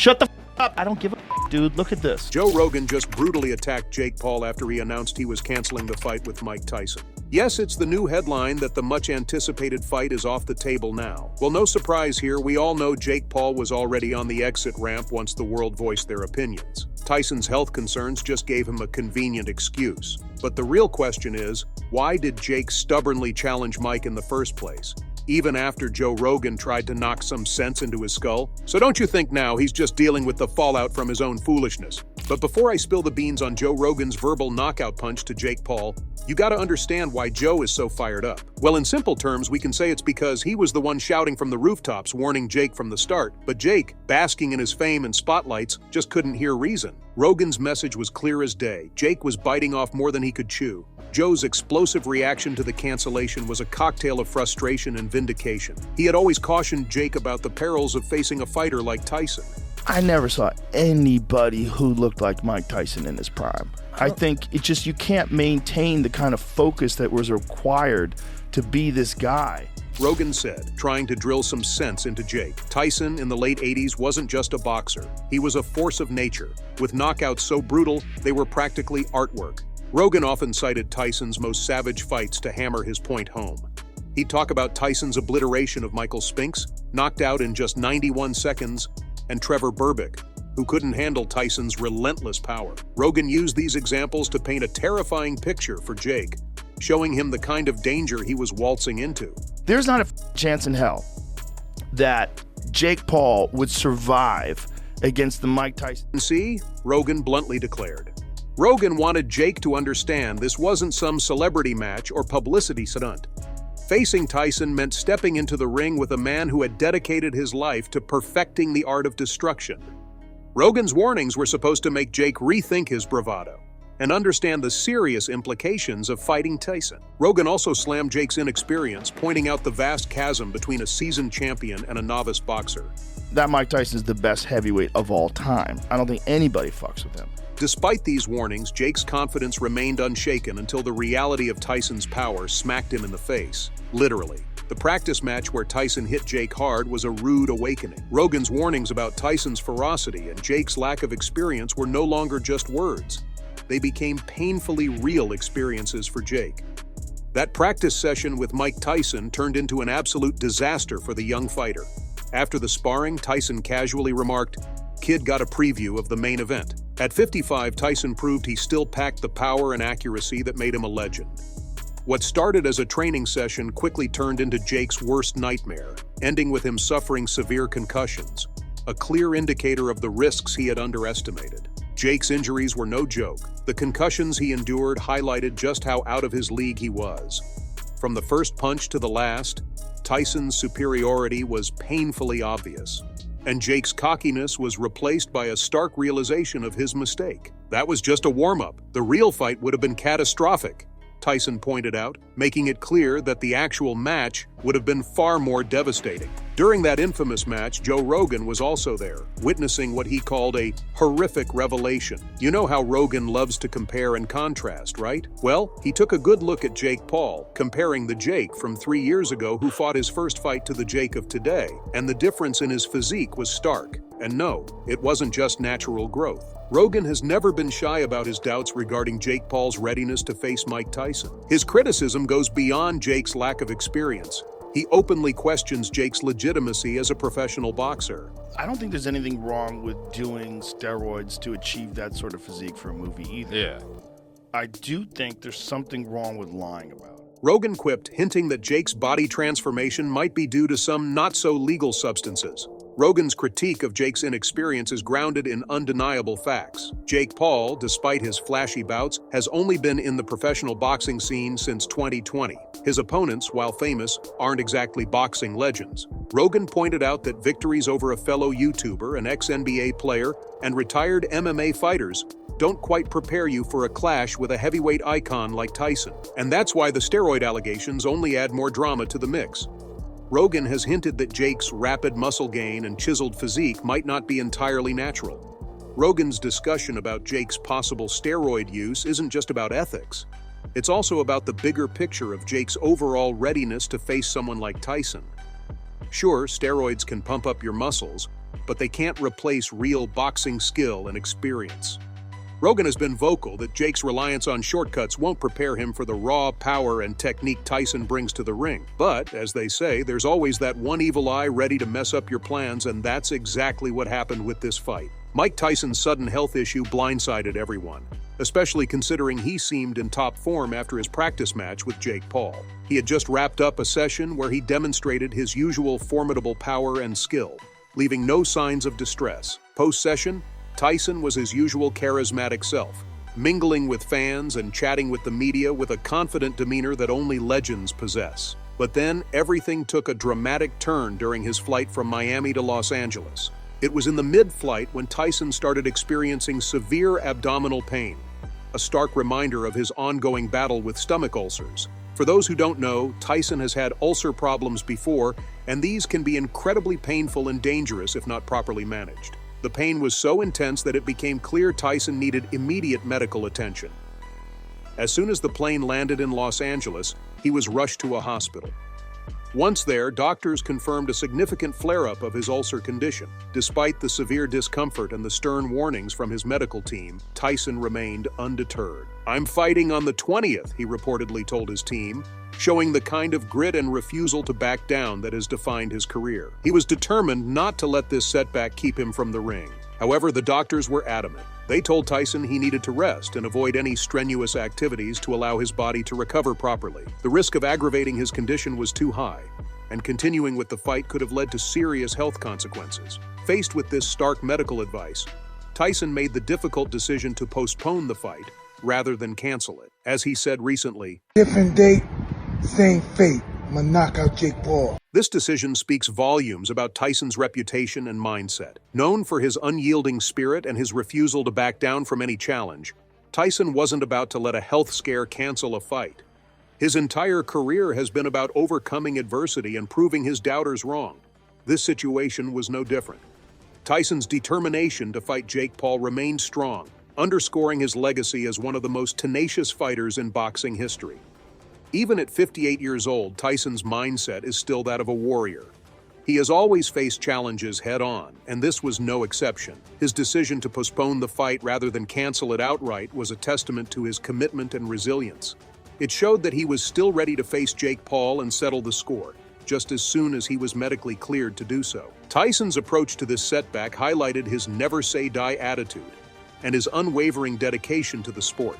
Shut the up. I don't give a dude. Look at this. Joe Rogan just brutally attacked Jake Paul after he announced he was canceling the fight with Mike Tyson. Yes, it's the new headline that the much-anticipated fight is off the table now. Well, no surprise here, we all know Jake Paul was already on the exit ramp once the world voiced their opinions. Tyson's health concerns just gave him a convenient excuse. But the real question is, why did Jake stubbornly challenge Mike in the first place, even after Joe Rogan tried to knock some sense into his skull? So don't you think now he's just dealing with the fallout from his own foolishness? But before I spill the beans on Joe Rogan's verbal knockout punch to Jake Paul, you gotta understand why Joe is so fired up. Well, in simple terms, we can say it's because he was the one shouting from the rooftops warning Jake from the start, but Jake, basking in his fame and spotlights, just couldn't hear reason. Rogan's message was clear as day. Jake was biting off more than he could chew. Joe's explosive reaction to the cancellation was a cocktail of frustration and vindication. He had always cautioned Jake about the perils of facing a fighter like Tyson. I never saw anybody who looked like Mike Tyson in his prime. I think it's just you can't maintain the kind of focus that was required to be this guy. Rogan said, trying to drill some sense into Jake. Tyson in the late 80s wasn't just a boxer. He was a force of nature, with knockouts so brutal they were practically artwork. Rogan often cited Tyson's most savage fights to hammer his point home. He'd talk about Tyson's obliteration of Michael Spinks, knocked out in just 91 seconds, and Trevor Berbick, who couldn't handle Tyson's relentless power. Rogan used these examples to paint a terrifying picture for Jake, showing him the kind of danger he was waltzing into. There's not a chance in hell that Jake Paul would survive against the Mike Tyson. See? Rogan bluntly declared. Rogan wanted Jake to understand this wasn't some celebrity match or publicity stunt. Facing Tyson meant stepping into the ring with a man who had dedicated his life to perfecting the art of destruction. Rogan's warnings were supposed to make Jake rethink his bravado and understand the serious implications of fighting Tyson. Rogan also slammed Jake's inexperience, pointing out the vast chasm between a seasoned champion and a novice boxer. That Mike Tyson is the best heavyweight of all time. I don't think anybody fucks with him. Despite these warnings, Jake's confidence remained unshaken until the reality of Tyson's power smacked him in the face. Literally. The practice match where Tyson hit Jake hard was a rude awakening. Rogan's warnings about Tyson's ferocity and Jake's lack of experience were no longer just words. They became painfully real experiences for Jake. That practice session with Mike Tyson turned into an absolute disaster for the young fighter. After the sparring, Tyson casually remarked, "Kid got a preview of the main event." At 55, Tyson proved he still packed the power and accuracy that made him a legend. What started as a training session quickly turned into Jake's worst nightmare, ending with him suffering severe concussions, a clear indicator of the risks he had underestimated. Jake's injuries were no joke. The concussions he endured highlighted just how out of his league he was. From the first punch to the last, Tyson's superiority was painfully obvious, and Jake's cockiness was replaced by a stark realization of his mistake. That was just a warm-up. The real fight would have been catastrophic, Tyson pointed out, making it clear that the actual match would have been far more devastating. During that infamous match, Joe Rogan was also there, witnessing what he called a horrific revelation. You know how Rogan loves to compare and contrast, right? Well, he took a good look at Jake Paul, comparing the Jake from 3 years ago who fought his first fight to the Jake of today, and the difference in his physique was stark. And no, it wasn't just natural growth. Rogan has never been shy about his doubts regarding Jake Paul's readiness to face Mike Tyson. His criticism goes beyond Jake's lack of experience. He openly questions Jake's legitimacy as a professional boxer. I don't think there's anything wrong with doing steroids to achieve that sort of physique for a movie either. Yeah. I do think there's something wrong with lying about it. Rogan quipped, hinting that Jake's body transformation might be due to some not-so-legal substances. Rogan's critique of Jake's inexperience is grounded in undeniable facts. Jake Paul, despite his flashy bouts, has only been in the professional boxing scene since 2020. His opponents, while famous, aren't exactly boxing legends. Rogan pointed out that victories over a fellow YouTuber, an ex-NBA player, and retired MMA fighters don't quite prepare you for a clash with a heavyweight icon like Tyson. And that's why the steroid allegations only add more drama to the mix. Rogan has hinted that Jake's rapid muscle gain and chiseled physique might not be entirely natural. Rogan's discussion about Jake's possible steroid use isn't just about ethics. It's also about the bigger picture of Jake's overall readiness to face someone like Tyson. Sure, steroids can pump up your muscles, but they can't replace real boxing skill and experience. Rogan has been vocal that Jake's reliance on shortcuts won't prepare him for the raw power and technique Tyson brings to the ring. But, as they say, there's always that one evil eye ready to mess up your plans, and that's exactly what happened with this fight. Mike Tyson's sudden health issue blindsided everyone, especially considering he seemed in top form after his practice match with Jake Paul. He had just wrapped up a session where he demonstrated his usual formidable power and skill, leaving no signs of distress. Post-session, Tyson was his usual charismatic self, mingling with fans and chatting with the media with a confident demeanor that only legends possess. But then, everything took a dramatic turn during his flight from Miami to Los Angeles. It was in the mid-flight when Tyson started experiencing severe abdominal pain, a stark reminder of his ongoing battle with stomach ulcers. For those who don't know, Tyson has had ulcer problems before, and these can be incredibly painful and dangerous if not properly managed. The pain was so intense that it became clear Tyson needed immediate medical attention. As soon as the plane landed in Los Angeles, he was rushed to a hospital. Once there, doctors confirmed a significant flare-up of his ulcer condition. Despite the severe discomfort and the stern warnings from his medical team, Tyson remained undeterred. "I'm fighting on the 20th," he reportedly told his team, showing the kind of grit and refusal to back down that has defined his career. He was determined not to let this setback keep him from the ring. However, the doctors were adamant. They told Tyson he needed to rest and avoid any strenuous activities to allow his body to recover properly. The risk of aggravating his condition was too high, and continuing with the fight could have led to serious health consequences. Faced with this stark medical advice, Tyson made the difficult decision to postpone the fight rather than cancel it. As he said recently, "Different date, same fate. I'm gonna knock out Jake Paul." This decision speaks volumes about Tyson's reputation and mindset. Known for his unyielding spirit and his refusal to back down from any challenge, Tyson wasn't about to let a health scare cancel a fight. His entire career has been about overcoming adversity and proving his doubters wrong. This situation was no different. Tyson's determination to fight Jake Paul remained strong, underscoring his legacy as one of the most tenacious fighters in boxing history. Even at 58 years old, Tyson's mindset is still that of a warrior. He has always faced challenges head-on, and this was no exception. His decision to postpone the fight rather than cancel it outright was a testament to his commitment and resilience. It showed that he was still ready to face Jake Paul and settle the score, just as soon as he was medically cleared to do so. Tyson's approach to this setback highlighted his never-say-die attitude and his unwavering dedication to the sport.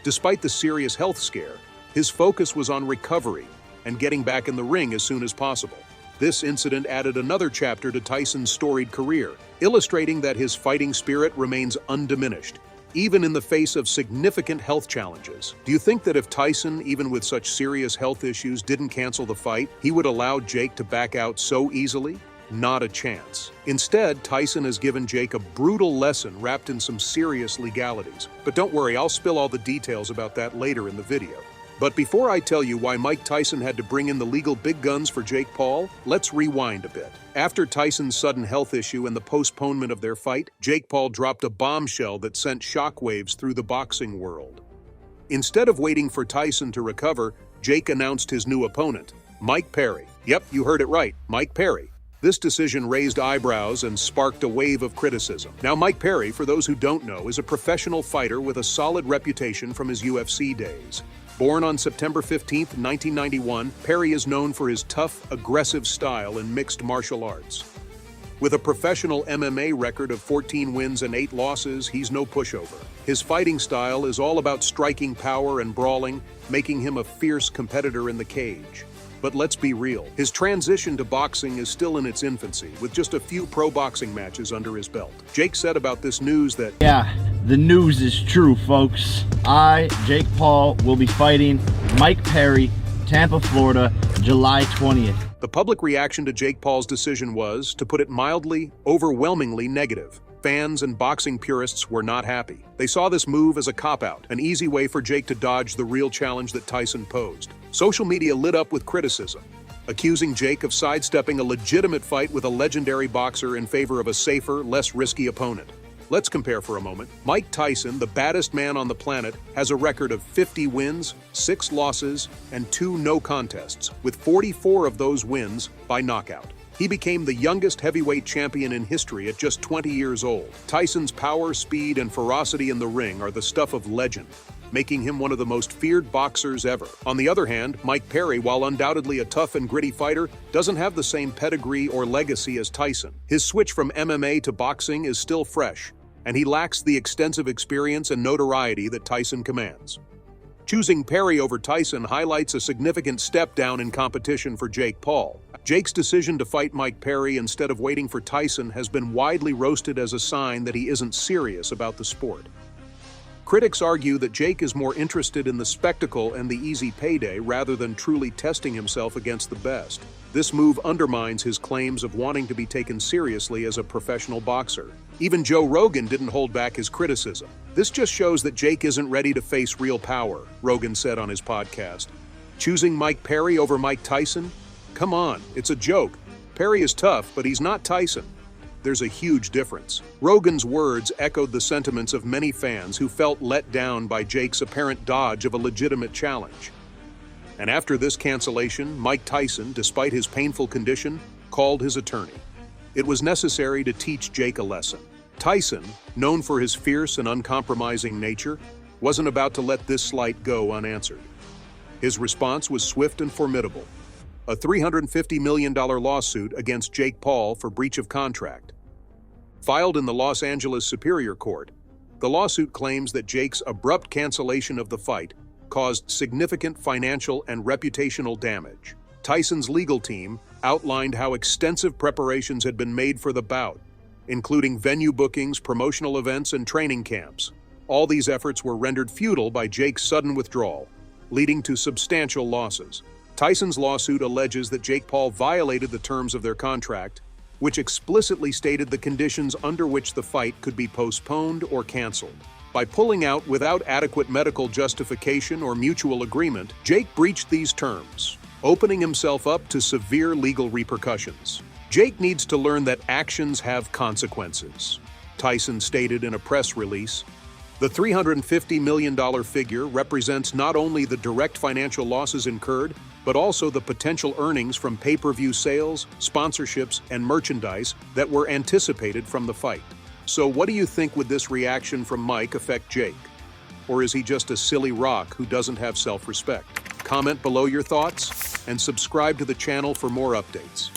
Despite the serious health scare, his focus was on recovery and getting back in the ring as soon as possible. This incident added another chapter to Tyson's storied career, illustrating that his fighting spirit remains undiminished, even in the face of significant health challenges. Do you think that if Tyson, even with such serious health issues, didn't cancel the fight, he would allow Jake to back out so easily? Not a chance. Instead, Tyson has given Jake a brutal lesson wrapped in some serious legalities. But don't worry, I'll spill all the details about that later in the video. But before I tell you why Mike Tyson had to bring in the legal big guns for Jake Paul, let's rewind a bit. After Tyson's sudden health issue and the postponement of their fight, Jake Paul dropped a bombshell that sent shockwaves through the boxing world. Instead of waiting for Tyson to recover, Jake announced his new opponent, Mike Perry. Yep, you heard it right, Mike Perry. This decision raised eyebrows and sparked a wave of criticism. Now, Mike Perry, for those who don't know, is a professional fighter with a solid reputation from his UFC days. Born on September 15, 1991, Perry is known for his tough, aggressive style in mixed martial arts. With a professional MMA record of 14 wins and 8 losses, he's no pushover. His fighting style is all about striking power and brawling, making him a fierce competitor in the cage. But let's be real, his transition to boxing is still in its infancy, with just a few pro boxing matches under his belt. Jake said about this news that, "Yeah, the news is true, folks. I, Jake Paul, will be fighting Mike Perry, Tampa, Florida, July 20th. The public reaction to Jake Paul's decision was, to put it mildly, overwhelmingly negative. Fans and boxing purists were not happy. They saw this move as a cop-out, an easy way for Jake to dodge the real challenge that Tyson posed. Social media lit up with criticism, accusing Jake of sidestepping a legitimate fight with a legendary boxer in favor of a safer, less risky opponent. Let's compare for a moment. Mike Tyson, the baddest man on the planet, has a record of 50 wins, 6 losses, and 2 no contests, with 44 of those wins by knockout. He became the youngest heavyweight champion in history at just 20 years old. Tyson's power, speed, and ferocity in the ring are the stuff of legend, making him one of the most feared boxers ever. On the other hand, Mike Perry, while undoubtedly a tough and gritty fighter, doesn't have the same pedigree or legacy as Tyson. His switch from MMA to boxing is still fresh, and he lacks the extensive experience and notoriety that Tyson commands. Choosing Perry over Tyson highlights a significant step down in competition for Jake Paul. Jake's decision to fight Mike Perry instead of waiting for Tyson has been widely roasted as a sign that he isn't serious about the sport. Critics argue that Jake is more interested in the spectacle and the easy payday rather than truly testing himself against the best. This move undermines his claims of wanting to be taken seriously as a professional boxer. Even Joe Rogan didn't hold back his criticism. "This just shows that Jake isn't ready to face real power," Rogan said on his podcast. "Choosing Mike Perry over Mike Tyson? Come on, it's a joke. Perry is tough, but he's not Tyson. There's a huge difference." Rogan's words echoed the sentiments of many fans who felt let down by Jake's apparent dodge of a legitimate challenge. And after this cancellation, Mike Tyson, despite his painful condition, called his attorney. It was necessary to teach Jake a lesson. Tyson, known for his fierce and uncompromising nature, wasn't about to let this slight go unanswered. His response was swift and formidable: a $350 million lawsuit against Jake Paul for breach of contract. Filed in the Los Angeles Superior Court, the lawsuit claims that Jake's abrupt cancellation of the fight caused significant financial and reputational damage. Tyson's legal team outlined how extensive preparations had been made for the bout, including venue bookings, promotional events, and training camps. All these efforts were rendered futile by Jake's sudden withdrawal, leading to substantial losses. Tyson's lawsuit alleges that Jake Paul violated the terms of their contract, which explicitly stated the conditions under which the fight could be postponed or canceled. By pulling out without adequate medical justification or mutual agreement, Jake breached these terms, opening himself up to severe legal repercussions. "Jake needs to learn that actions have consequences," Tyson stated in a press release. The $350 million figure represents not only the direct financial losses incurred, but also the potential earnings from pay-per-view sales, sponsorships, and merchandise that were anticipated from the fight. So what do you think? Would this reaction from Mike affect Jake? Or is he just a silly rock who doesn't have self-respect? Comment below your thoughts and subscribe to the channel for more updates.